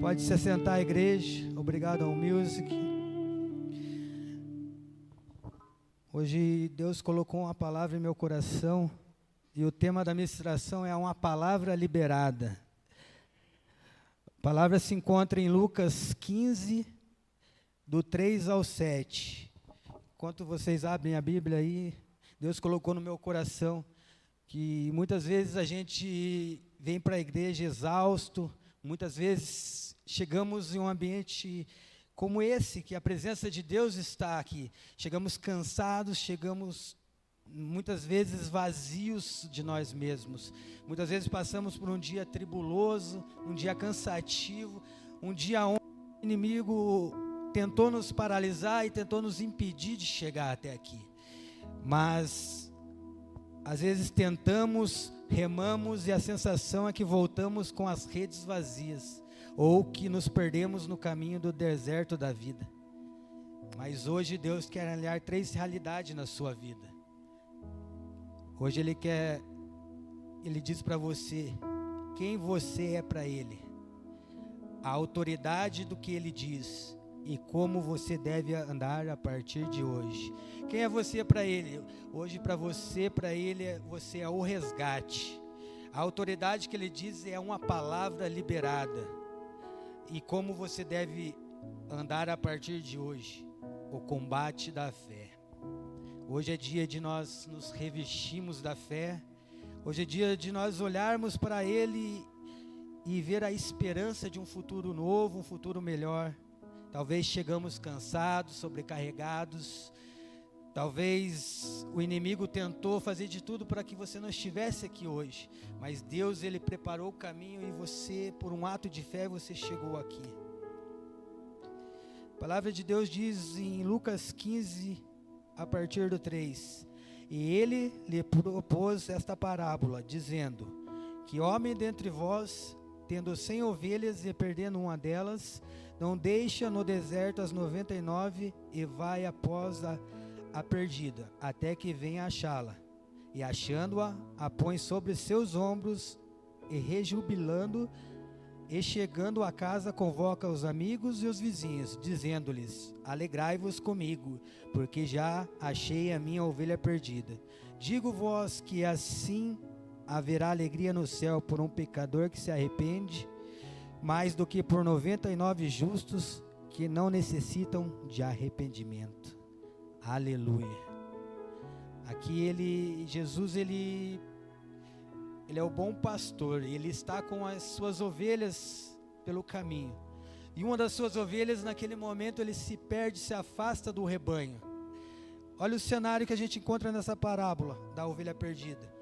Pode se assentar, igreja. Obrigado ao Music. Hoje Deus colocou uma palavra em meu coração e o tema da ministração é uma palavra liberada. A palavra se encontra em Lucas 15, do 3 ao 7. Enquanto vocês abrem a Bíblia aí, Deus colocou no meu coração que muitas vezes a gente vem para a igreja exausto, muitas vezes chegamos em um ambiente como esse, que a presença de Deus está aqui. Chegamos cansados, chegamos muitas vezes vazios de nós mesmos. Muitas vezes passamos por um dia tribuloso, um dia cansativo, um dia onde o inimigo tentou nos paralisar e tentou nos impedir de chegar até aqui. Mas às vezes tentamos, remamos e a sensação é que voltamos com as redes vazias ou que nos perdemos no caminho do deserto da vida. Mas hoje Deus quer alinhar 3 realidades na sua vida. Hoje Ele diz para você quem você é para Ele, a autoridade do que Ele diz e como você deve andar a partir de hoje. Quem é você para Ele? Hoje para Ele, você é o resgate. A autoridade que Ele diz é uma palavra liberada. E como você deve andar a partir de hoje? O combate da fé. Hoje é dia de nós nos revestirmos da fé. Hoje é dia de nós olharmos para Ele e ver a esperança de um futuro novo, um futuro melhor. Talvez chegamos cansados, sobrecarregados. Talvez o inimigo tentou fazer de tudo para que você não estivesse aqui hoje. Mas Deus, Ele preparou o caminho e você, por um ato de fé, você chegou aqui. A palavra de Deus diz em Lucas 15, a partir do 3. E Ele lhe propôs esta parábola, dizendo: que homem dentre vós, tendo 100 ovelhas e perdendo uma delas, não deixa no deserto as 99 e vai após a perdida, até que venha achá-la. E achando-a, a põe sobre seus ombros e rejubilando, e chegando a casa, convoca os amigos e os vizinhos, dizendo-lhes: alegrai-vos comigo, porque já achei a minha ovelha perdida. Digo-vos que assim haverá alegria no céu por um pecador que se arrepende, mais do que por 99 justos que não necessitam de arrependimento. Aleluia. Aqui Jesus ele é o bom pastor, ele está com as suas ovelhas pelo caminho. E uma das suas ovelhas, naquele momento, ele se perde, se afasta do rebanho. Olha o cenário que a gente encontra nessa parábola da ovelha perdida.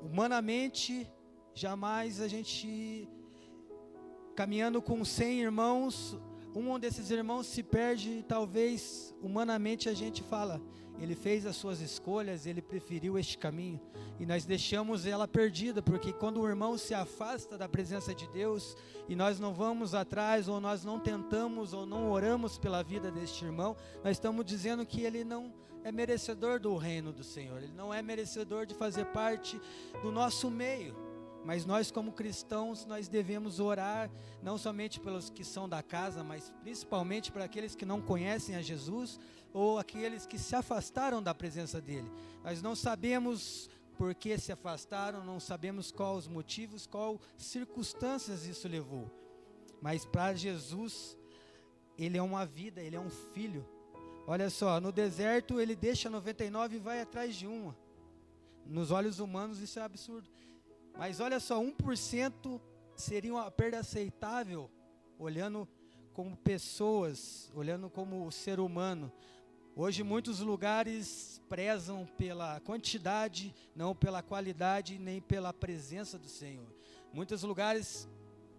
Humanamente, jamais a gente, caminhando com 100 irmãos, um desses irmãos se perde e talvez, humanamente, a gente fala, ele fez as suas escolhas, ele preferiu este caminho, e nós deixamos ela perdida, porque quando o irmão se afasta da presença de Deus, e nós não vamos atrás, ou nós não tentamos, ou não oramos pela vida deste irmão, nós estamos dizendo que ele não é merecedor do reino do Senhor, ele não é merecedor de fazer parte do nosso meio. Mas nós como cristãos, nós devemos orar, não somente pelos que são da casa, mas principalmente para aqueles que não conhecem a Jesus, ou aqueles que se afastaram da presença dEle. Nós não sabemos por que se afastaram, não sabemos quais os motivos, quais circunstâncias isso levou. Mas para Jesus, Ele é uma vida, Ele é um filho. Olha só, no deserto Ele deixa 99 e vai atrás de uma. Nos olhos humanos isso é absurdo. Mas olha só, 1% seria uma perda aceitável, olhando como pessoas, olhando como ser humano. Hoje muitos lugares prezam pela quantidade, não pela qualidade, nem pela presença do Senhor. Muitos lugares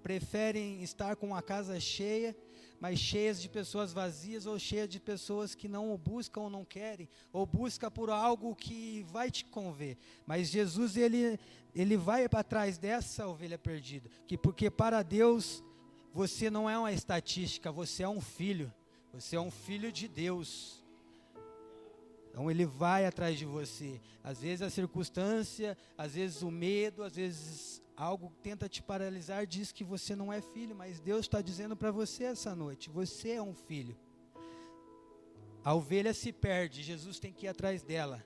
preferem estar com a casa cheia, mas cheias de pessoas vazias ou cheias de pessoas que não o buscam ou não querem, ou busca por algo que vai te conver. Mas Jesus, ele vai para trás dessa ovelha perdida, porque para Deus você não é uma estatística, você é um filho de Deus. Então Ele vai atrás de você. Às vezes a circunstância, às vezes o medo, às vezes algo tenta te paralisar, diz que você não é filho, mas Deus está dizendo para você essa noite, você é um filho. A ovelha se perde, Jesus tem que ir atrás dela.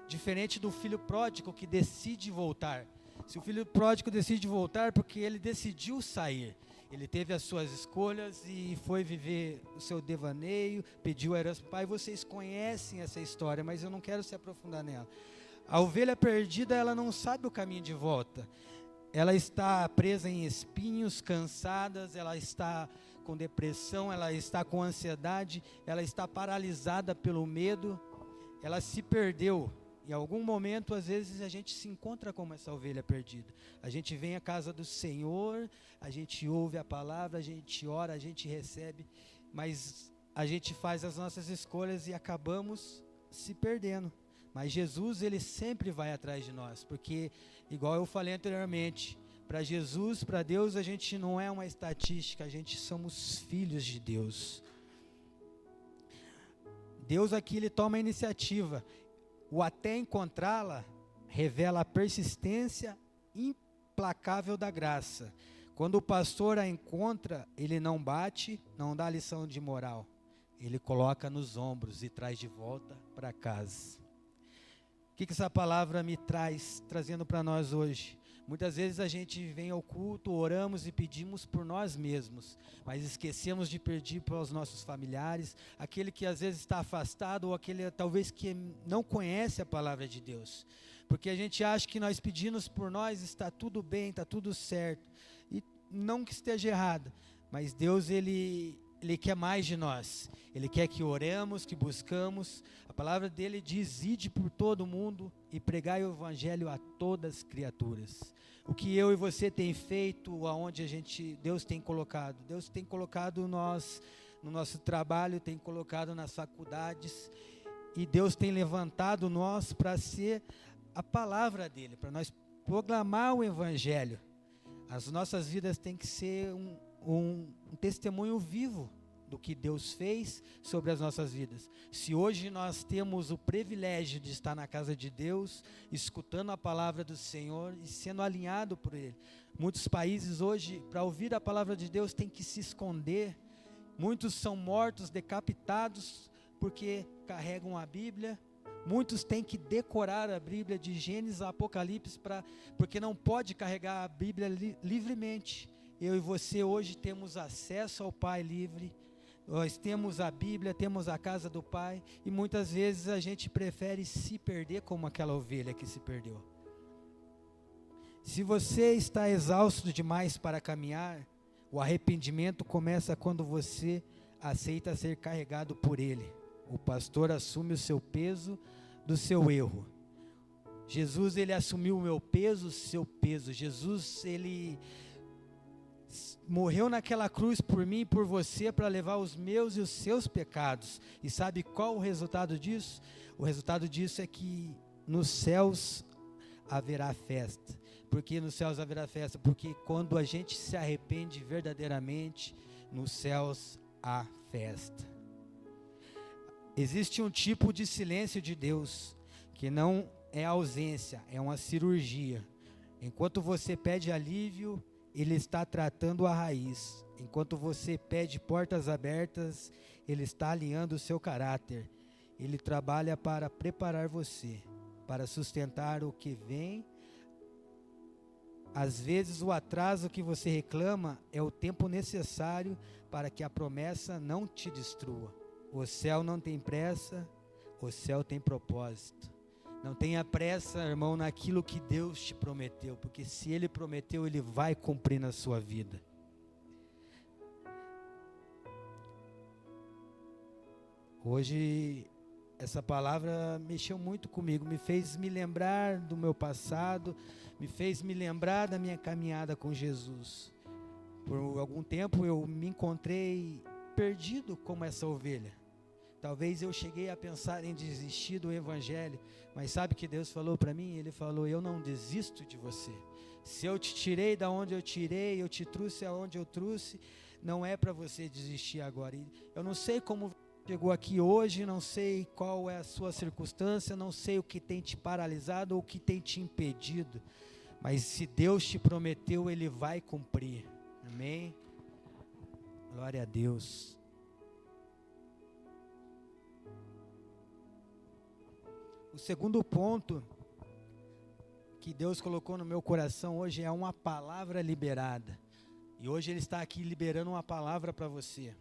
Diferente do filho pródigo que decide voltar. Se o filho pródigo decide voltar, porque ele decidiu sair. Ele teve as suas escolhas e foi viver o seu devaneio, pediu a herança para o pai. Vocês conhecem essa história, mas eu não quero se aprofundar nela. A ovelha perdida, ela não sabe o caminho de volta. Ela está presa em espinhos, cansadas, ela está com depressão, ela está com ansiedade, ela está paralisada pelo medo, ela se perdeu. Em algum momento, às vezes, a gente se encontra como essa ovelha perdida. A gente vem à casa do Senhor, a gente ouve a palavra, a gente ora, a gente recebe, mas a gente faz as nossas escolhas e acabamos se perdendo. Mas Jesus, ele sempre vai atrás de nós, porque, igual eu falei anteriormente, para Jesus, para Deus, a gente não é uma estatística, a gente somos filhos de Deus. Deus aqui, ele toma a iniciativa. O até encontrá-la revela a persistência implacável da graça. Quando o pastor a encontra, ele não bate, não dá lição de moral. Ele coloca nos ombros e traz de volta para casa. O que essa palavra me traz, trazendo para nós hoje? Muitas vezes a gente vem ao culto, oramos e pedimos por nós mesmos, mas esquecemos de pedir para os nossos familiares, aquele que às vezes está afastado ou aquele talvez que não conhece a palavra de Deus. Porque a gente acha que nós pedimos por nós, está tudo bem, está tudo certo. E não que esteja errado, mas Deus, Ele quer mais de nós. Ele quer que oremos, que buscamos. A palavra dele diz: ide por todo mundo e pregai o evangelho a todas as criaturas. O que eu e você tem feito, aonde Deus tem colocado? Deus tem colocado nós no nosso trabalho, tem colocado nas faculdades, e Deus tem levantado nós para ser a palavra dele, para nós proclamar o evangelho. As nossas vidas têm que ser um testemunho vivo do que Deus fez sobre as nossas vidas. Se hoje nós temos o privilégio de estar na casa de Deus, escutando a palavra do Senhor e sendo alinhado por Ele. Muitos países hoje, para ouvir a palavra de Deus, tem que se esconder. Muitos são mortos, decapitados, porque carregam a Bíblia. Muitos têm que decorar a Bíblia de Gênesis a Apocalipse, porque não pode carregar a Bíblia livremente. Eu e você hoje temos acesso ao Pai livre. Nós temos a Bíblia, temos a casa do Pai, e muitas vezes a gente prefere se perder como aquela ovelha que se perdeu. Se você está exausto demais para caminhar, o arrependimento começa quando você aceita ser carregado por Ele. O pastor assume o seu peso do seu erro. Jesus, Ele assumiu o meu peso, o seu peso. Jesus, Ele morreu naquela cruz por mim e por você, para levar os meus e os seus pecados. E sabe qual o resultado disso? O resultado disso é que nos céus haverá festa. Por que nos céus haverá festa? Porque quando a gente se arrepende verdadeiramente, nos céus há festa. Existe um tipo de silêncio de Deus, que não é ausência, é uma cirurgia. Enquanto você pede alívio, Ele está tratando a raiz. Enquanto você pede portas abertas, Ele está alinhando o seu caráter. Ele trabalha para preparar você, para sustentar o que vem. Às vezes o atraso que você reclama é o tempo necessário para que a promessa não te destrua. O céu não tem pressa, o céu tem propósito. Não tenha pressa, irmão, naquilo que Deus te prometeu, porque se Ele prometeu, Ele vai cumprir na sua vida. Hoje, essa palavra mexeu muito comigo, me fez me lembrar do meu passado, me fez me lembrar da minha caminhada com Jesus. Por algum tempo eu me encontrei perdido como essa ovelha. Talvez eu cheguei a pensar em desistir do evangelho, mas sabe o que Deus falou para mim? Ele falou: eu não desisto de você. Se eu te tirei da onde eu tirei, eu te trouxe aonde eu trouxe, não é para você desistir agora. E eu não sei como chegou aqui hoje, não sei qual é a sua circunstância, não sei o que tem te paralisado ou o que tem te impedido, Mas se Deus te prometeu, Ele vai cumprir. Amém? Glória a Deus. O segundo ponto que Deus colocou no meu coração hoje é uma palavra liberada. E hoje Ele está aqui liberando uma palavra para você.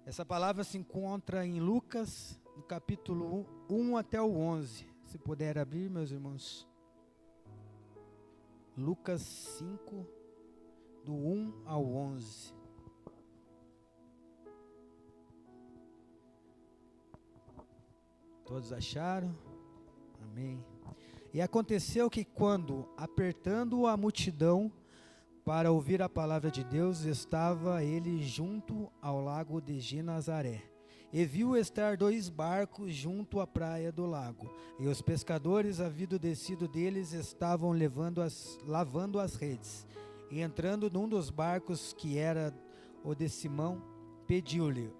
Essa palavra se encontra em Lucas, no capítulo 1 até o 11. Se puder abrir, meus irmãos. Lucas 5, do 1 ao 11. Todos acharam? Amém. E aconteceu que quando, apertando a multidão para ouvir a palavra de Deus, estava ele junto ao lago de Genezaré. E viu estar 2 barcos junto à praia do lago, e os pescadores, havido descido deles, estavam lavando as redes. E entrando num dos barcos, que era o de Simão, pediu-lhe: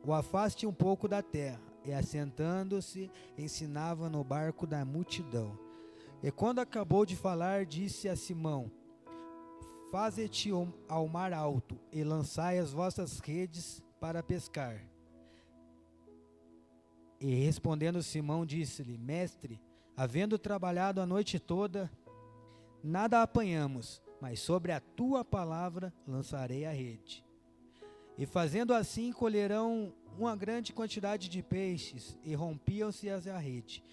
o afaste um pouco da terra. E assentando-se, ensinava no barco da multidão. E quando acabou de falar, disse a Simão: faze-te ao mar alto, e lançai as vossas redes para pescar. E respondendo Simão, disse-lhe: mestre, havendo trabalhado a noite toda, nada apanhamos, mas sobre a tua palavra lançarei a rede. E fazendo assim, colherão uma grande quantidade de peixes, e rompiam-se a rede.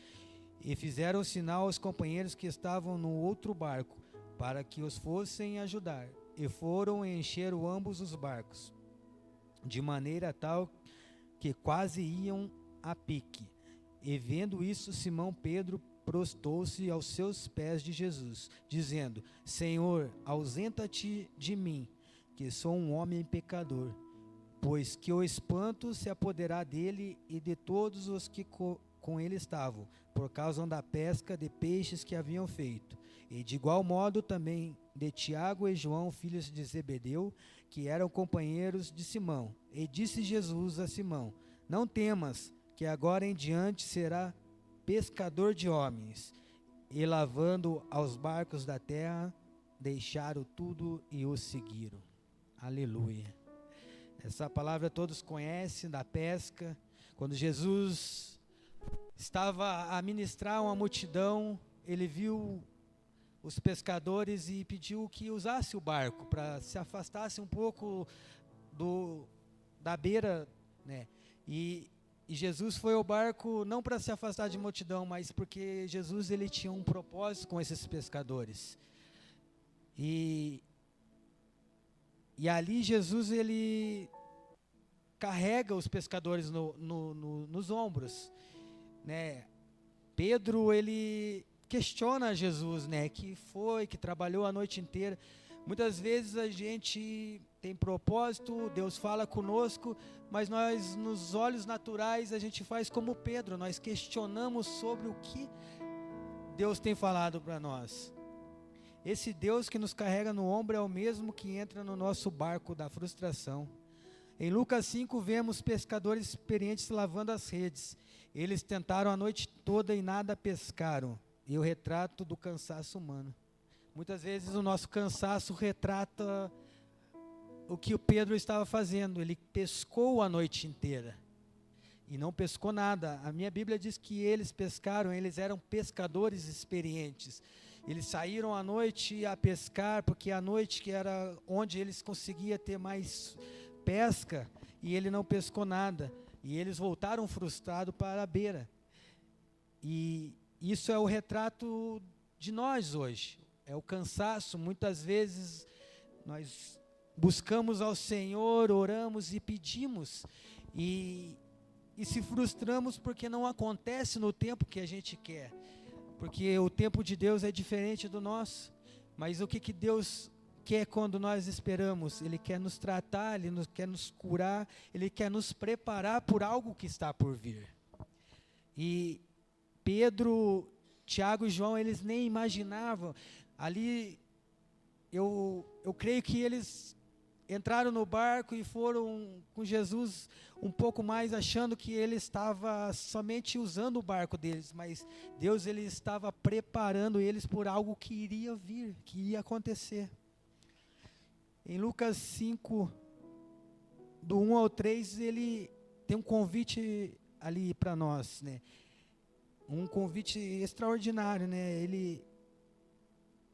E fizeram sinal aos companheiros que estavam no outro barco, para que os fossem ajudar. E foram e encheram ambos os barcos, de maneira tal que quase iam a pique. E vendo isso, Simão Pedro prostou-se aos seus pés de Jesus, dizendo: Senhor, ausenta-te de mim, que sou um homem pecador. Pois que o espanto se apoderar dele e de todos os que com ele estavam, por causa da pesca de peixes que haviam feito. E de igual modo também de Tiago e João, filhos de Zebedeu, que eram companheiros de Simão. E disse Jesus a Simão: não temas, que agora em diante será pescador de homens. E lavando aos barcos da terra, deixaram tudo e o seguiram. Aleluia. Essa palavra todos conhecem, da pesca. Quando Jesus estava a ministrar uma multidão, ele viu os pescadores e pediu que usasse o barco para se afastasse um pouco da beira, né? E Jesus foi ao barco não para se afastar de multidão, mas porque Jesus ele tinha um propósito com esses pescadores. E ali Jesus ele carrega os pescadores nos ombros, né? Pedro ele questiona Jesus, né? Que trabalhou a noite inteira. Muitas vezes a gente tem propósito, Deus fala conosco, mas nós, nos olhos naturais, a gente faz como Pedro, nós questionamos sobre o que Deus tem falado para nós. Esse Deus que nos carrega no ombro é o mesmo que entra no nosso barco da frustração. Em Lucas 5 vemos pescadores experientes lavando as redes. Eles tentaram a noite toda e nada pescaram. E o retrato do cansaço humano. Muitas vezes o nosso cansaço retrata o que o Pedro estava fazendo. Ele pescou a noite inteira e não pescou nada. A minha Bíblia diz que eles pescaram, eles eram pescadores experientes. Eles saíram à noite a pescar, porque a noite que era onde eles conseguiam ter mais pesca, e ele não pescou nada. E eles voltaram frustrados para a beira. E isso é o retrato de nós hoje. É o cansaço. Muitas vezes nós buscamos ao Senhor, oramos e pedimos. E se frustramos porque não acontece no tempo que a gente quer. Porque o tempo de Deus é diferente do nosso. Mas o que Deus quer quando nós esperamos? Ele quer nos tratar, Ele quer nos curar, Ele quer nos preparar por algo que está por vir. E Pedro, Tiago e João, eles nem imaginavam. Ali, eu creio que eles entraram no barco e foram com Jesus um pouco mais, achando que ele estava somente usando o barco deles, mas Deus ele estava preparando eles por algo que iria vir, que ia acontecer. Em Lucas 5, do 1 ao 3, ele tem um convite ali para nós, né? Um convite extraordinário, né?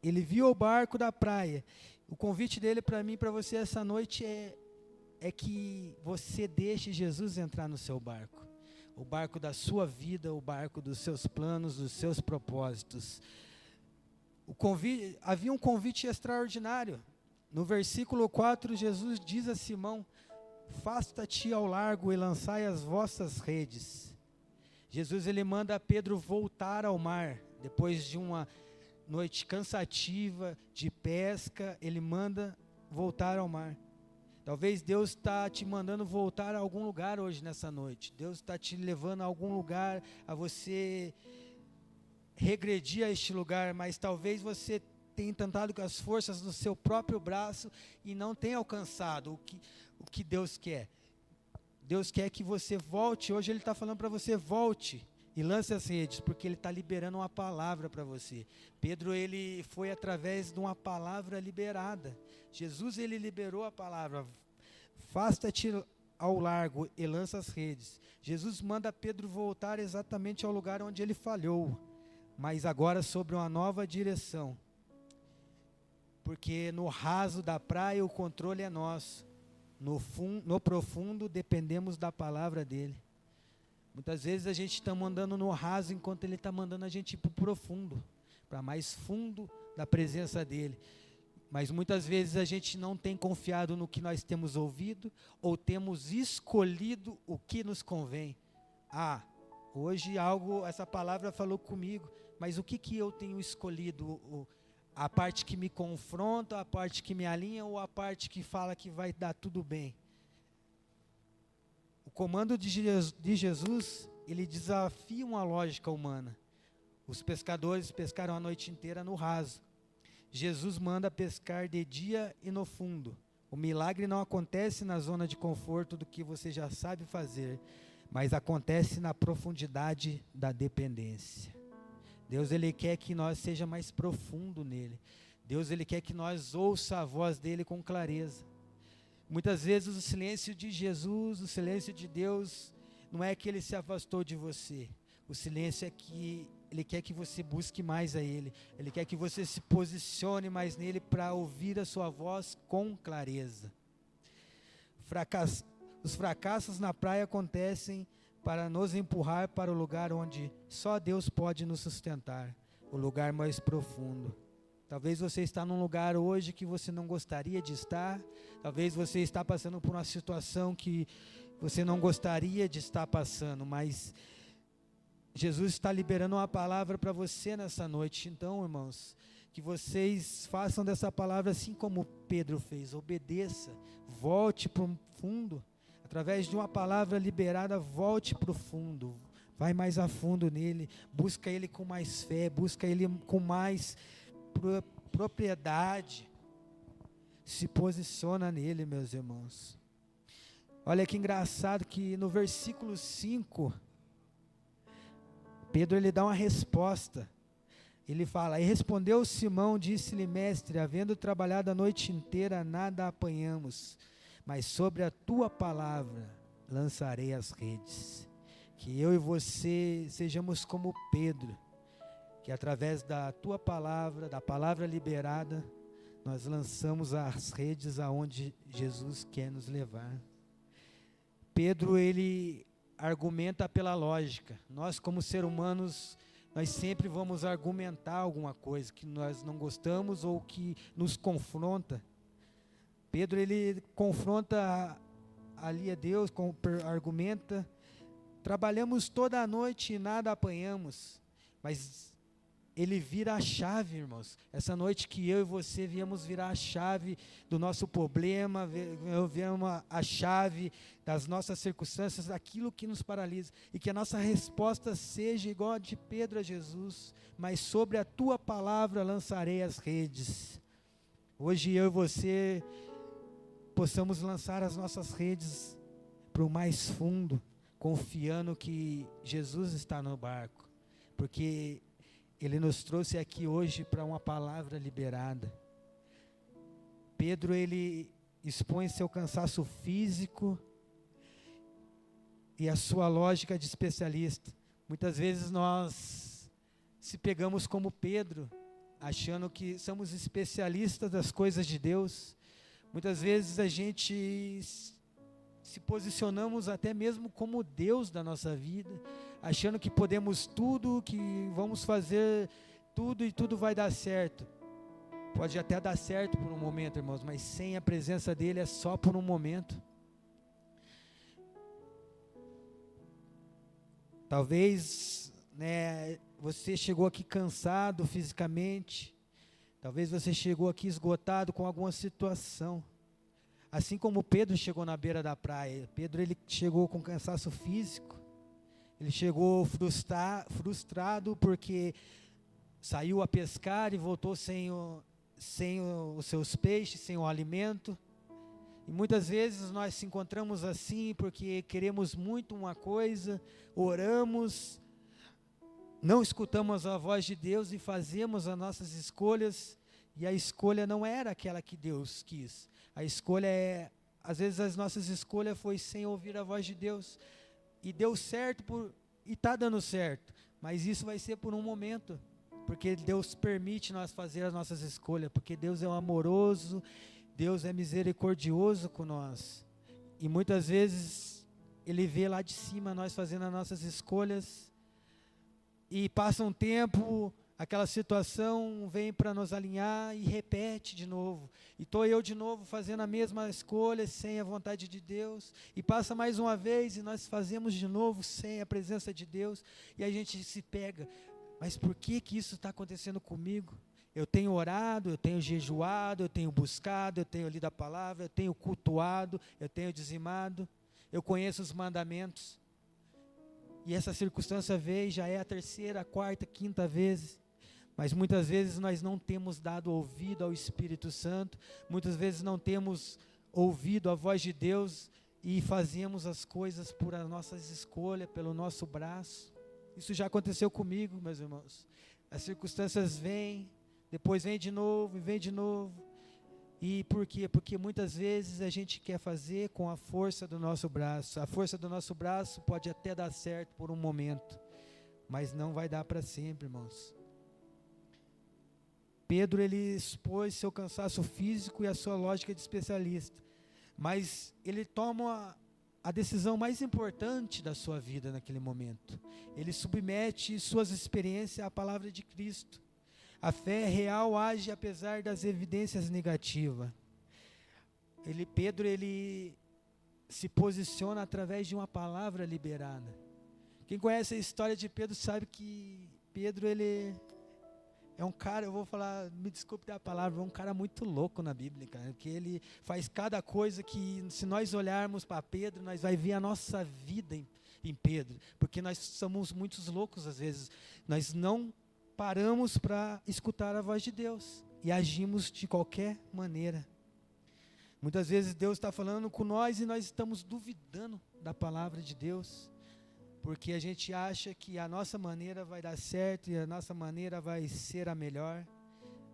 Ele viu o barco da praia. O convite dele para mim e para você essa noite é que você deixe Jesus entrar no seu barco. O barco da sua vida, o barco dos seus planos, dos seus propósitos. Havia um convite extraordinário. No versículo 4, Jesus diz a Simão: "Afasta-te ao largo e lançai as vossas redes." Jesus ele manda Pedro voltar ao mar, depois de uma noite cansativa de pesca, ele manda voltar ao mar. Talvez Deus está te mandando voltar a algum lugar hoje nessa noite. Deus está te levando a algum lugar, a você regredir a este lugar, mas talvez você tenha tentado com as forças do seu próprio braço e não tenha alcançado o que Deus quer. Deus quer que você volte. Hoje Ele está falando para você: volte e lance as redes, porque Ele está liberando uma palavra para você. Pedro, ele foi através de uma palavra liberada. Jesus, ele liberou a palavra: afasta-te ao largo e lança as redes. Jesus manda Pedro voltar exatamente ao lugar onde ele falhou, mas agora sobre uma nova direção. Porque no raso da praia o controle é nosso. No profundo dependemos da palavra dele. Muitas vezes a gente está mandando no raso enquanto ele está mandando a gente ir para o profundo, para mais fundo da presença dele. Mas muitas vezes a gente não tem confiado no que nós temos ouvido ou temos escolhido o que nos convém. Hoje essa palavra falou comigo, mas o que eu tenho escolhido? A parte que me confronta, a parte que me alinha ou a parte que fala que vai dar tudo bem? O comando de Jesus, ele desafia uma lógica humana. Os pescadores pescaram a noite inteira no raso. Jesus manda pescar de dia e no fundo. O milagre não acontece na zona de conforto do que você já sabe fazer, mas acontece na profundidade da dependência. Deus ele quer que nós seja mais profundo nele. Deus ele quer que nós ouça a voz dele com clareza. Muitas vezes o silêncio de Jesus, o silêncio de Deus, não é que ele se afastou de você. O silêncio é que ele quer que você busque mais a ele. Ele quer que você se posicione mais nele para ouvir a sua voz com clareza. Os fracassos na praia acontecem para nos empurrar para o lugar onde só Deus pode nos sustentar, o lugar mais profundo. Talvez você está num lugar hoje que você não gostaria de estar, talvez você está passando por uma situação que você não gostaria de estar passando, mas Jesus está liberando uma palavra para você nessa noite. Então, irmãos, que vocês façam dessa palavra assim como Pedro fez: obedeça, volte para o fundo. Através de uma palavra liberada, volte para o fundo, vai mais a fundo nele, busca ele com mais fé, busca ele com mais propriedade, se posiciona nele, meus irmãos. Olha que engraçado que no versículo 5, Pedro ele dá uma resposta. Ele fala: "E respondeu Simão, disse-lhe: Mestre, havendo trabalhado a noite inteira, nada apanhamos, mas sobre a tua palavra lançarei as redes." Que eu e você sejamos como Pedro, que através da tua palavra, da palavra liberada, nós lançamos as redes aonde Jesus quer nos levar. Pedro, ele argumenta pela lógica. Nós, como seres humanos, nós sempre vamos argumentar alguma coisa que nós não gostamos ou que nos confronta. Pedro, ele confronta ali a Deus, argumenta: trabalhamos toda a noite e nada apanhamos. Mas ele vira a chave, irmãos. Essa noite que eu e você viemos virar a chave do nosso problema, viemos a chave das nossas circunstâncias, daquilo que nos paralisa. E que a nossa resposta seja igual a de Pedro a Jesus: mas sobre a tua palavra lançarei as redes. Hoje eu e você possamos lançar as nossas redes para o mais fundo, confiando que Jesus está no barco, porque Ele nos trouxe aqui hoje para uma palavra liberada. Pedro, ele expõe seu cansaço físico e a sua lógica de especialista. Muitas vezes nós se pegamos como Pedro, achando que somos especialistas das coisas de Deus. Muitas vezes a gente se posicionamos até mesmo como Deus da nossa vida, achando que podemos tudo, que vamos fazer tudo e tudo vai dar certo. Pode até dar certo por um momento, irmãos, mas sem a presença dele é só por um momento. Talvez, você chegou aqui cansado fisicamente, talvez você chegou aqui esgotado com alguma situação. Assim como Pedro chegou na beira da praia, Pedro ele chegou com cansaço físico, ele chegou frustrado porque saiu a pescar e voltou sem os seus peixes, sem o alimento. E muitas vezes nós se encontramos assim porque queremos muito uma coisa, oramos, não escutamos a voz de Deus e fazemos as nossas escolhas, e a escolha não era aquela que Deus quis. A escolha às vezes as nossas escolhas foi sem ouvir a voz de Deus, e deu certo e está dando certo, mas isso vai ser por um momento, porque Deus permite nós fazer as nossas escolhas, porque Deus é amoroso, Deus é misericordioso com nós, e muitas vezes Ele vê lá de cima nós fazendo as nossas escolhas, e passa um tempo, aquela situação vem para nos alinhar e repete de novo, e estou eu de novo fazendo a mesma escolha sem a vontade de Deus, e passa mais uma vez e nós fazemos de novo sem a presença de Deus, e a gente se pega, mas por que isso está acontecendo comigo? Eu tenho orado, eu tenho jejuado, eu tenho buscado, eu tenho lido a palavra, eu tenho cultuado, eu tenho dizimado, eu conheço os mandamentos, e essa circunstância veio, já é a terceira, a quarta, quinta vez, mas muitas vezes nós não temos dado ouvido ao Espírito Santo, muitas vezes não temos ouvido a voz de Deus, e fazemos as coisas por as nossas escolhas, pelo nosso braço. Isso já aconteceu comigo, meus irmãos. As circunstâncias vêm, depois vem de novo, e vem de novo. E por quê? Porque muitas vezes a gente quer fazer com a força do nosso braço. A força do nosso braço pode até dar certo por um momento, mas não vai dar para sempre, irmãos. Pedro, ele expôs seu cansaço físico e a sua lógica de especialista, mas ele toma a decisão mais importante da sua vida naquele momento. Ele submete suas experiências à palavra de Cristo. A fé real age apesar das evidências negativas. Pedro se posiciona através de uma palavra liberada. Quem conhece a história de Pedro sabe que Pedro, ele é um cara, eu vou falar, me desculpe da palavra, é um cara muito louco na Bíblia, cara, porque ele faz cada coisa que, se nós olharmos para Pedro, nós vai ver a nossa vida em Pedro, porque nós somos muitos loucos às vezes, nós não paramos para escutar a voz de Deus, e agimos de qualquer maneira. Muitas vezes Deus está falando com nós, e nós estamos duvidando da palavra de Deus, porque a gente acha que a nossa maneira vai dar certo e a nossa maneira vai ser a melhor.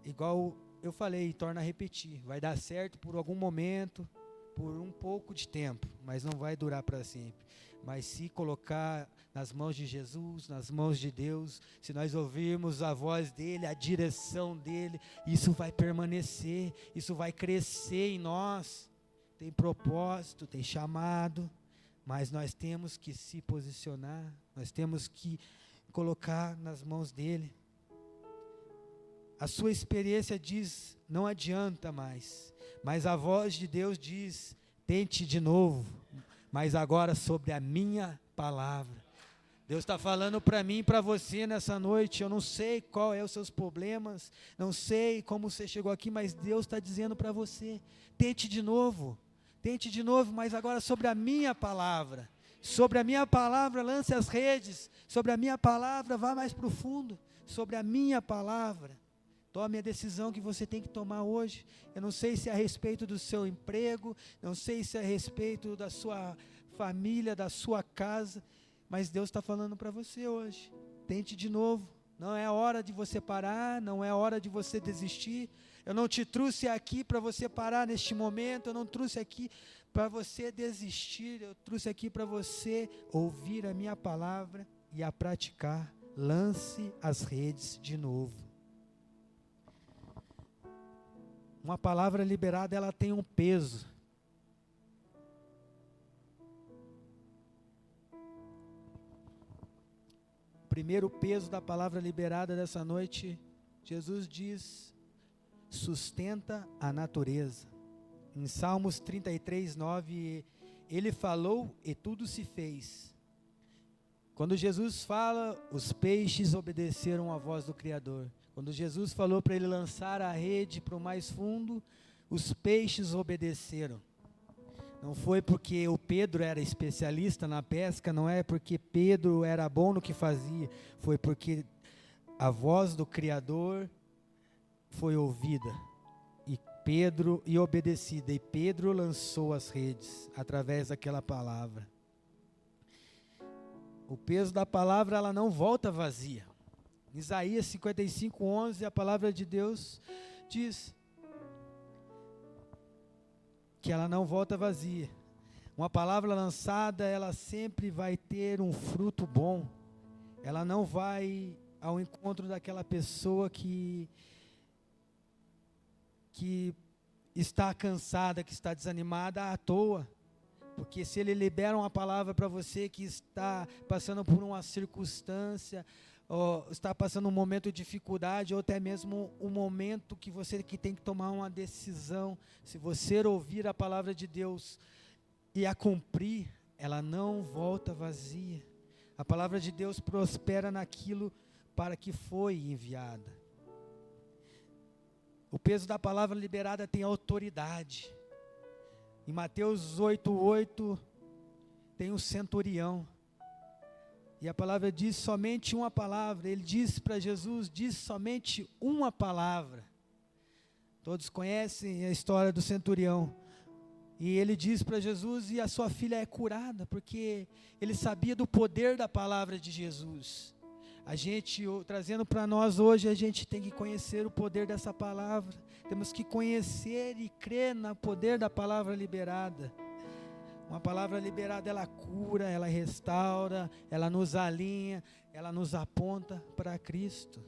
Igual eu falei, e torno a repetir, vai dar certo por algum momento, por um pouco de tempo, mas não vai durar para sempre. Mas se colocar nas mãos de Jesus, nas mãos de Deus, se nós ouvirmos a voz dEle, a direção dEle, isso vai permanecer, isso vai crescer em nós. Tem propósito, tem chamado, mas nós temos que se posicionar, nós temos que colocar nas mãos dEle. A sua experiência diz, não adianta mais, mas a voz de Deus diz, tente de novo, mas agora sobre a minha palavra. Deus está falando para mim e para você nessa noite, eu não sei qual é os seus problemas, não sei como você chegou aqui, mas Deus está dizendo para você, tente de novo, mas agora sobre a minha palavra. Sobre a minha palavra, lance as redes. Sobre a minha palavra, vá mais profundo. Sobre a minha palavra, Tome a decisão que você tem que tomar hoje. Eu não sei se é a respeito do seu emprego, não sei se é a respeito da sua família, da sua casa, mas Deus está falando para você hoje. Tente de novo. Não é hora de você parar, não é hora de você desistir. Eu não te trouxe aqui para você parar neste momento, eu não trouxe aqui para você desistir, eu trouxe aqui para você ouvir a minha palavra e a praticar. Lance as redes de novo. Uma palavra liberada, ela tem um peso. O primeiro peso da palavra liberada dessa noite, Jesus diz: sustenta a natureza. Em Salmos 33, 9, ele falou e tudo se fez. Quando Jesus fala, os peixes obedeceram à voz do Criador. Quando Jesus falou para ele lançar a rede para o mais fundo, os peixes obedeceram. Não foi porque o Pedro era especialista na pesca, não é porque Pedro era bom no que fazia, foi porque a voz do Criador foi ouvida e obedecida, e Pedro lançou as redes através daquela palavra. O peso da palavra, ela não volta vazia. Em Isaías 55, 11, a palavra de Deus diz que ela não volta vazia. Uma palavra lançada, ela sempre vai ter um fruto bom. Ela não vai ao encontro daquela pessoa que está cansada, que está desanimada à toa. Porque se ele libera uma palavra para você que está passando por uma circunstância, ou está passando um momento de dificuldade, ou até mesmo um momento que você tem que tomar uma decisão, se você ouvir a palavra de Deus e a cumprir, ela não volta vazia. A palavra de Deus prospera naquilo para que foi enviada. O peso da palavra liberada tem autoridade. Em Mateus 8:8 tem um centurião. E a palavra diz somente uma palavra. Ele diz para Jesus, diz somente uma palavra. Todos conhecem a história do centurião. E ele diz para Jesus, e a sua filha é curada, porque ele sabia do poder da palavra de Jesus. A gente, trazendo para nós hoje, a gente tem que conhecer o poder dessa palavra. Temos que conhecer e crer no poder da palavra liberada. Uma palavra liberada, ela cura, ela restaura, ela nos alinha, ela nos aponta para Cristo.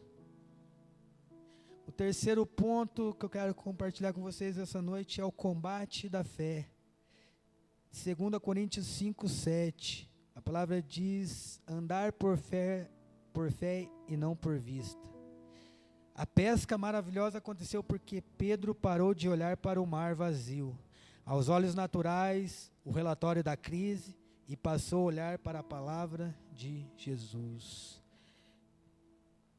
O terceiro ponto que eu quero compartilhar com vocês essa noite é o combate da fé. 2 Coríntios 5:7. A palavra diz: andar por fé e não por vista. A pesca maravilhosa aconteceu porque Pedro parou de olhar para o mar vazio, aos olhos naturais, o relatório da crise, e passou a olhar para a palavra de Jesus.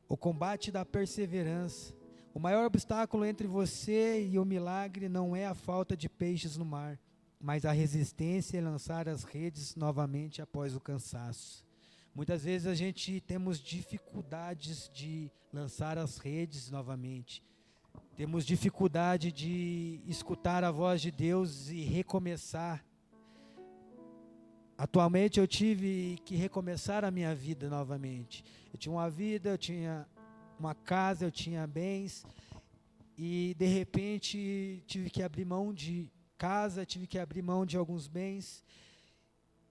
O combate da perseverança. O maior obstáculo entre você e o milagre não é a falta de peixes no mar, mas a resistência em lançar as redes novamente após o cansaço. Muitas vezes a gente temos dificuldades de lançar as redes novamente. Temos dificuldade de escutar a voz de Deus e recomeçar. Atualmente eu tive que recomeçar a minha vida novamente. Eu tinha uma vida, eu tinha uma casa, eu tinha bens, e de repente tive que abrir mão de casa, tive que abrir mão de alguns bens,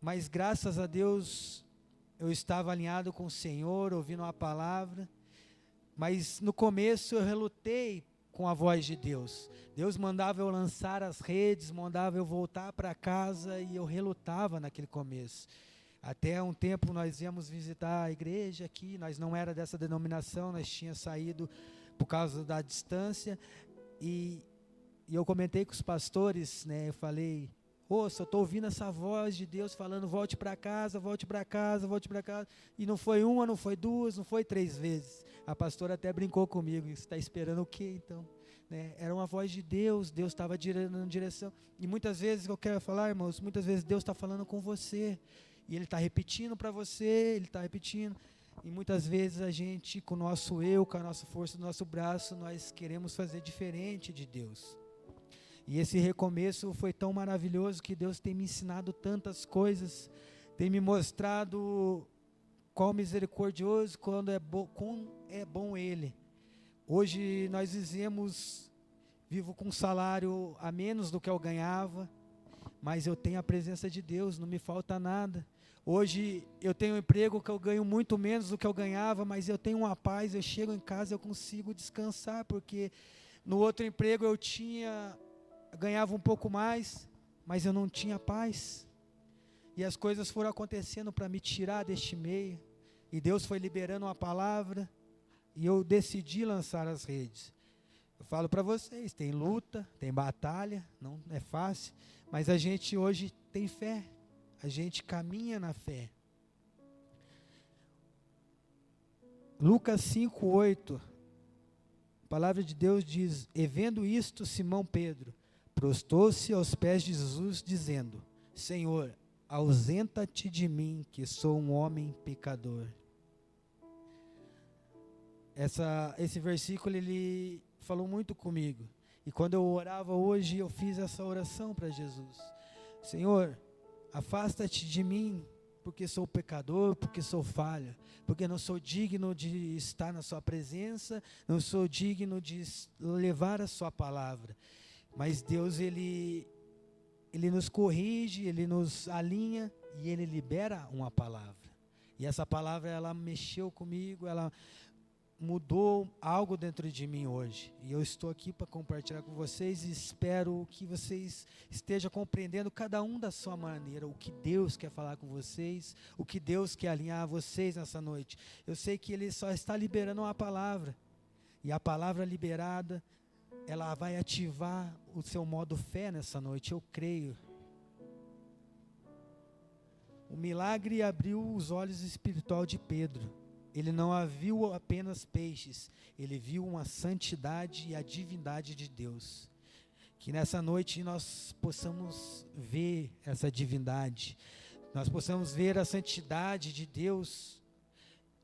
mas graças a Deus eu estava alinhado com o Senhor, ouvindo a palavra, mas no começo eu relutei com a voz de Deus. Deus mandava eu lançar as redes, mandava eu voltar para casa, e eu relutava naquele começo. Até um tempo nós íamos visitar a igreja aqui, nós não era dessa denominação, nós tínhamos saído por causa da distância, e eu comentei com os pastores, né, eu falei: só estou ouvindo essa voz de Deus falando, volte para casa, volte para casa, volte para casa, e não foi uma, não foi duas, não foi 3 vezes. A pastora até brincou comigo: você está esperando o quê então? Né? Era uma voz de Deus, Deus estava dando direção, e muitas vezes, eu quero falar, irmãos, muitas vezes Deus está falando com você, e Ele está repetindo para você, Ele está repetindo. E muitas vezes a gente, com o nosso eu, com a nossa força do nosso braço, nós queremos fazer diferente de Deus. E esse recomeço foi tão maravilhoso que Deus tem me ensinado tantas coisas, tem me mostrado qual misericordioso, quando quão é bom Ele. Hoje nós vivo com um salário a menos do que eu ganhava, mas eu tenho a presença de Deus, não me falta nada. Hoje eu tenho um emprego que eu ganho muito menos do que eu ganhava, mas eu tenho uma paz, eu chego em casa, eu consigo descansar, porque no outro emprego eu ganhava um pouco mais, mas eu não tinha paz. E as coisas foram acontecendo para me tirar deste meio, e Deus foi liberando uma palavra, e eu decidi lançar as redes. Eu falo para vocês, tem luta, tem batalha, não é fácil, mas a gente hoje tem fé, a gente caminha na fé. Lucas 5:8, a palavra de Deus diz: e vendo isto, Simão Pedro prostrou-se aos pés de Jesus, dizendo: Senhor, ausenta-te de mim, que sou um homem pecador. Esse versículo, ele falou muito comigo. E quando eu orava hoje, eu fiz essa oração para Jesus: Senhor, afasta-te de mim, porque sou pecador, porque sou falho, porque não sou digno de estar na sua presença, não sou digno de levar a sua palavra. Mas Deus, Ele nos corrige, Ele nos alinha e Ele libera uma palavra. E essa palavra, ela mexeu comigo, ela mudou algo dentro de mim hoje. E eu estou aqui para compartilhar com vocês e espero que vocês estejam compreendendo, cada um da sua maneira, o que Deus quer falar com vocês, o que Deus quer alinhar a vocês nessa noite. Eu sei que Ele só está liberando uma palavra. E a palavra liberada, ela vai ativar o seu modo fé nessa noite, eu creio. O milagre abriu os olhos espirituais de Pedro. Ele não viu apenas peixes, ele viu uma santidade e a divindade de Deus. Que nessa noite nós possamos ver essa divindade, nós possamos ver a santidade de Deus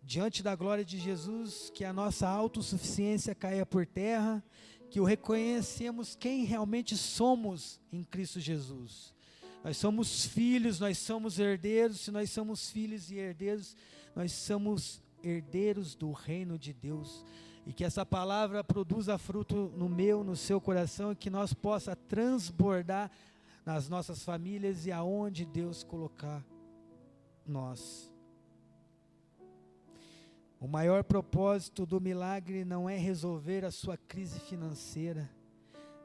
diante da glória de Jesus, que a nossa autossuficiência caia por terra, que o reconhecemos quem realmente somos em Cristo Jesus. Nós somos filhos, nós somos herdeiros. Se nós somos filhos e herdeiros, nós somos herdeiros do reino de Deus. E que essa palavra produza fruto no seu coração, e que nós possa transbordar nas nossas famílias e aonde Deus colocar nós. O maior propósito do milagre não é resolver a sua crise financeira,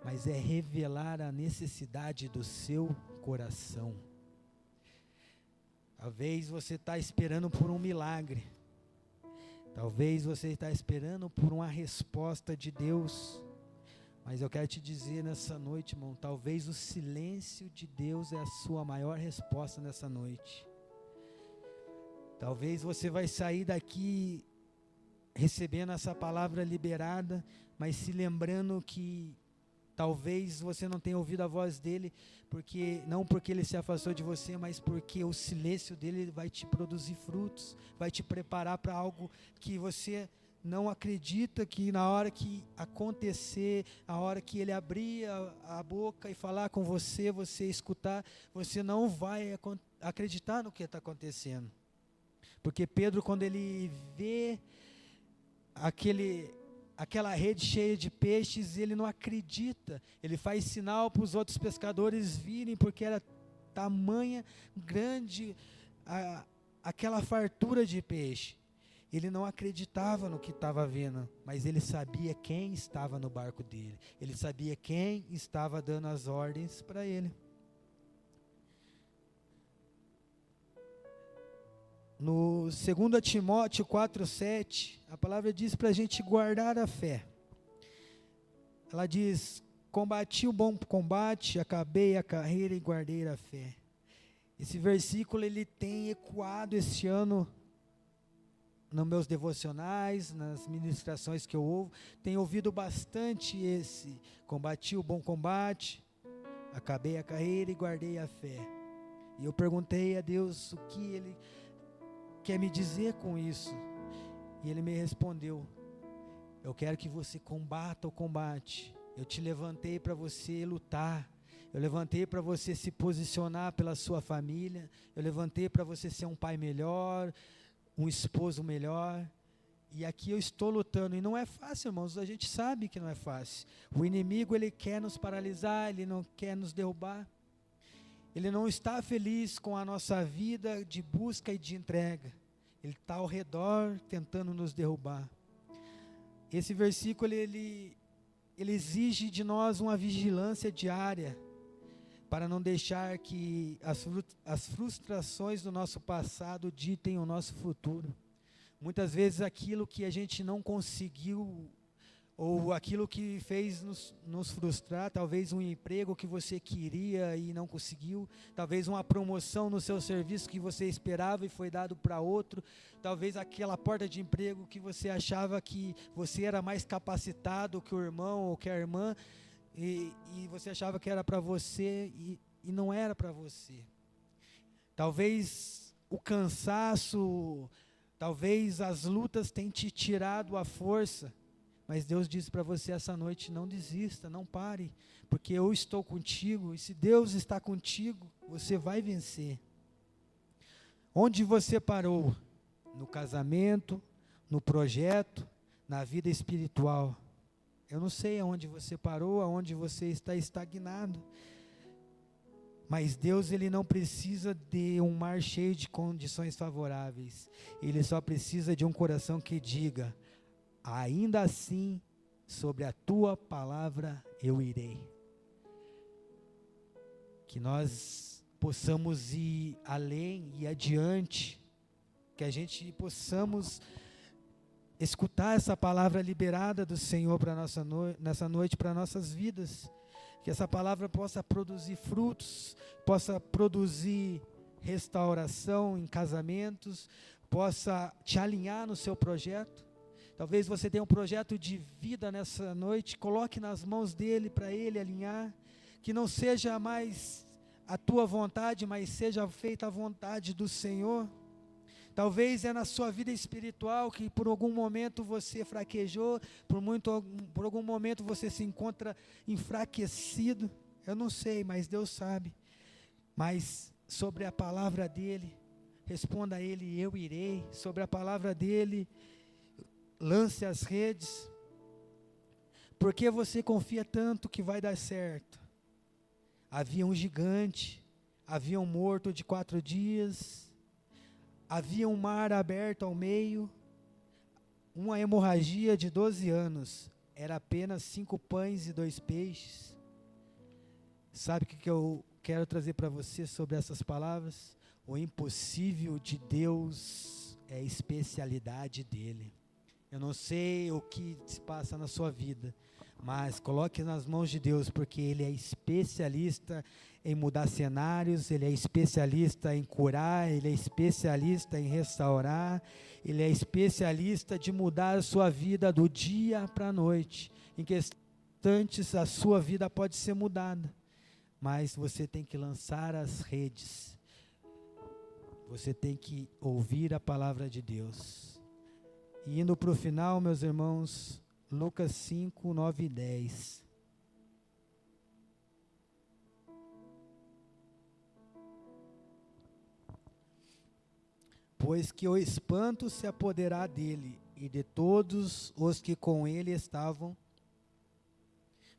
mas é revelar a necessidade do seu coração. Talvez você está esperando por um milagre. Talvez você está esperando por uma resposta de Deus. Mas eu quero te dizer nessa noite, irmão, talvez o silêncio de Deus é a sua maior resposta nessa noite. Talvez você vai sair daqui recebendo essa palavra liberada, mas se lembrando que talvez você não tenha ouvido a voz dele, não porque ele se afastou de você, mas porque o silêncio dele vai te produzir frutos, vai te preparar para algo que você não acredita, que na hora que acontecer, a hora que ele abrir a boca e falar com você, você escutar, você não vai acreditar no que está acontecendo. Porque Pedro, quando ele vê aquela rede cheia de peixes, ele não acredita, ele faz sinal para os outros pescadores virem, porque era tamanha, grande, aquela fartura de peixe. Ele não acreditava no que estava vendo, mas ele sabia quem estava no barco dele, ele sabia quem estava dando as ordens para ele. No 2 Timóteo 4:7, a palavra diz para a gente guardar a fé. Ela diz: combati o bom combate, acabei a carreira e guardei a fé. Esse versículo, ele tem ecoado esse ano nos meus devocionais, nas ministrações que eu ouvo. Tenho ouvido bastante esse: combati o bom combate, acabei a carreira e guardei a fé. E eu perguntei a Deus o que Ele quer me dizer com isso. E ele me respondeu: eu quero que você combata o combate. Eu te levantei para você lutar. Eu levantei para você se posicionar pela sua família. Eu levantei para você ser um pai melhor, um esposo melhor. E aqui eu estou lutando. E não é fácil, irmãos. A gente sabe que não é fácil. O inimigo, ele quer nos paralisar, ele não quer nos derrubar. Ele não está feliz com a nossa vida de busca e de entrega. Ele está ao redor tentando nos derrubar. Esse versículo, ele exige de nós uma vigilância diária, para não deixar que as frustrações do nosso passado ditem o nosso futuro. Muitas vezes aquilo que a gente não conseguiu, ou aquilo que fez nos frustrar, talvez um emprego que você queria e não conseguiu, talvez uma promoção no seu serviço que você esperava e foi dado para outro, talvez aquela porta de emprego que você achava que você era mais capacitado que o irmão ou que a irmã, e você achava que era para você e não era para você. Talvez o cansaço, talvez as lutas tenham te tirado a força, mas Deus diz para você essa noite: não desista, não pare, porque eu estou contigo, e se Deus está contigo, você vai vencer. Onde você parou? No casamento, no projeto, na vida espiritual. Eu não sei aonde você parou, aonde você está estagnado, mas Deus, ele não precisa de um mar cheio de condições favoráveis, ele só precisa de um coração que diga: ainda assim, sobre a tua palavra eu irei. Que nós possamos ir além e adiante, que a gente possamos escutar essa palavra liberada do Senhor para nessa noite, para nossas vidas, que essa palavra possa produzir frutos, possa produzir restauração em casamentos, possa te alinhar no seu projeto. Talvez você tenha um projeto de vida nessa noite, coloque nas mãos dele, para ele alinhar, que não seja mais a tua vontade, mas seja feita a vontade do Senhor. Talvez é na sua vida espiritual que por algum momento você fraquejou, por algum momento você se encontra enfraquecido, eu não sei, mas Deus sabe. Mas sobre a palavra dele, responda a ele: eu irei. Sobre a palavra dele, lance as redes. Por que você confia tanto que vai dar certo? Havia um gigante, havia um morto de 4 dias, havia um mar aberto ao meio, uma hemorragia de 12 anos, era apenas 5 pães e 2 peixes. Sabe o que eu quero trazer para você sobre essas palavras? O impossível de Deus é a especialidade dele. Eu não sei o que se passa na sua vida, mas coloque nas mãos de Deus, porque ele é especialista em mudar cenários, ele é especialista em curar, ele é especialista em restaurar, ele é especialista de mudar a sua vida do dia para a noite. Em instantes a sua vida pode ser mudada, mas você tem que lançar as redes, você tem que ouvir a palavra de Deus. E indo para o final, meus irmãos, Lucas 5, 9 e 10. Pois que o espanto se apoderará dele e de todos os que com ele estavam,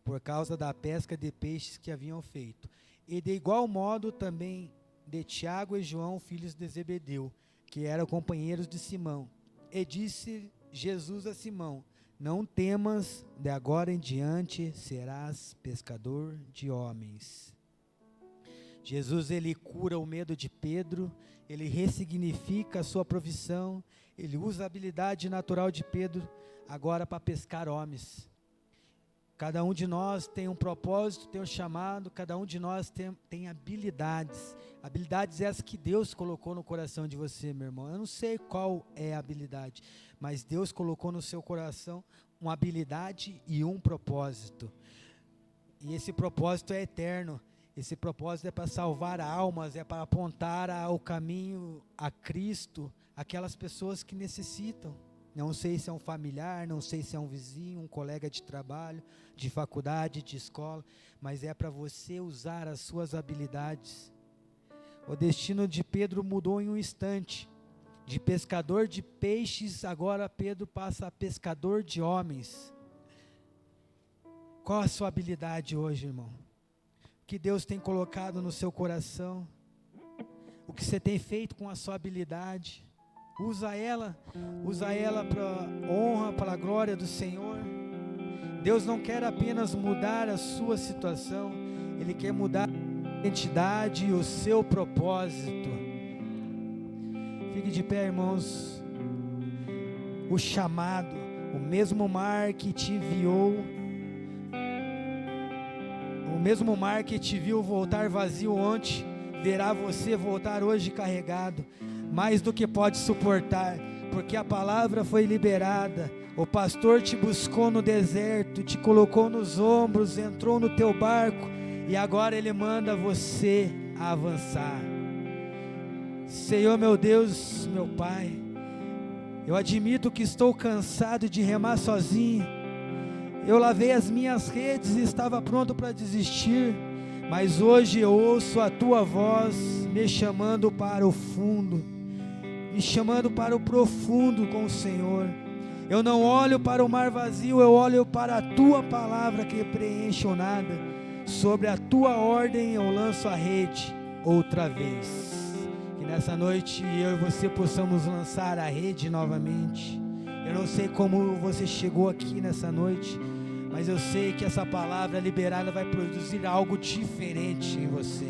por causa da pesca de peixes que haviam feito. E de igual modo também de Tiago e João, filhos de Zebedeu, que eram companheiros de Simão. E disse Jesus a Simão: não temas, de agora em diante serás pescador de homens. Jesus, ele cura o medo de Pedro, ele ressignifica a sua profissão, ele usa a habilidade natural de Pedro agora para pescar homens. Cada um de nós tem um propósito, tem um chamado, cada um de nós tem habilidades. Habilidades essas que Deus colocou no coração de você, meu irmão. Eu não sei qual é a habilidade, mas Deus colocou no seu coração uma habilidade e um propósito. E esse propósito é eterno. Esse propósito é para salvar almas, é para apontar ao caminho a Cristo, aquelas pessoas que necessitam Não sei se é um familiar, não sei se é um vizinho, um colega de trabalho, de faculdade, de escola, mas é para você usar as suas habilidades. O destino de Pedro mudou em um instante. De pescador de peixes, agora Pedro passa a pescador de homens. Qual a sua habilidade hoje, irmão? O que Deus tem colocado no seu coração? O que você tem feito com a sua habilidade? Usa ela para honra, para a glória do Senhor. Deus não quer apenas mudar a sua situação, Ele quer mudar a identidade e o seu propósito. Fique de pé, irmãos. O chamado, o mesmo mar que te enviou, o mesmo mar que te viu voltar vazio ontem, verá você voltar hoje carregado, mais do que pode suportar, porque a palavra foi liberada. O pastor te buscou no deserto, te colocou nos ombros, entrou no teu barco, e agora Ele manda você avançar. Senhor meu Deus, meu Pai, eu admito que estou cansado de remar sozinho. Eu lavei as minhas redes e estava pronto para desistir, mas hoje eu ouço a Tua voz me chamando para o fundo, me chamando para o profundo com o Senhor. Eu não olho para o mar vazio, eu olho para a Tua palavra que preenche o nada. Sobre a Tua ordem eu lanço a rede outra vez. Que nessa noite eu e você possamos lançar a rede novamente. Eu não sei como você chegou aqui nessa noite, mas eu sei que essa palavra liberada vai produzir algo diferente em você.